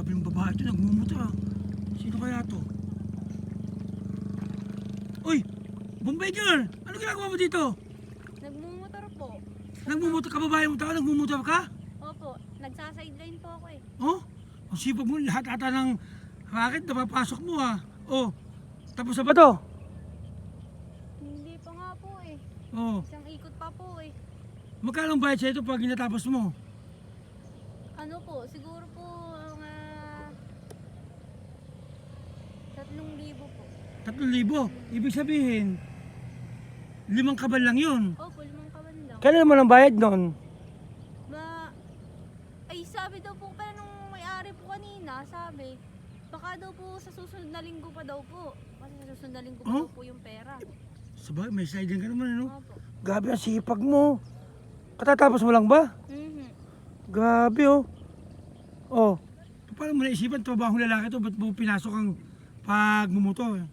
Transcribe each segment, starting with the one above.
Grabe yung babae ito, nagmumuta. Sino kaya to? Uy! Bombay girl! Ano ginagawa mo dito? Nagmumotor po. Nagmumuta ka, babae mo tao? Nagmumuta ka? Opo, nagsasideline po ako eh. Oh? Ang sipag mo, lahat ata ng racket napapasok mo ha. Oh, tapos na ba to? Hindi pa nga po eh. Oh, Isang ikot pa po eh. magkano ang bayad sa ito pag ginatapos mo? Ano po, siguro po mga 3,000 po. 3,000. Ibig sabihin, 5 kabal lang yun. Opo, 5 kawan lang. Kailan naman ang bayad nun? Ay sabi daw po pala nung may-ari po kanina, sabi, baka daw po sa susunod na linggo pa daw po. Kasi sa susunod na linggo pa daw po yung pera. Sabay, may sliding ka naman, ano? Opo. Grabe ang sipag mo. Katatapos mo lang ba? Mhm. Grabe oh. Oh, paano mo naisipan trabaho lalaki to? Ba't mo pinasok ang pagmumotor?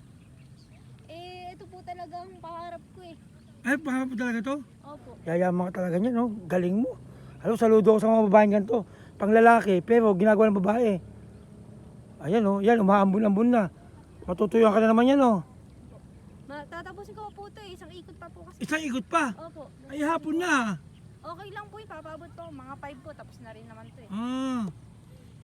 Eh, ito po talaga ang pangarap ko eh. Ay, pangarap mo talaga to? Opo. Yayaman ka talaga niya, no? Galing mo. Alam, saludo ako sa mga babaeng ganito. Pang lalaki, pero ginagawa ng babae. Ayan, oh. Yan, umaambun-ambun na. Matutuyuan ka na naman yan, oh. Tatapusin ko po ito eh. Isang ikot pa po kasi. Isang ikot pa. Opo. Ay, hapon na. Okay lang po eh. Papabot po. Mga 5 po. Tapos na rin naman ito eh. Ah,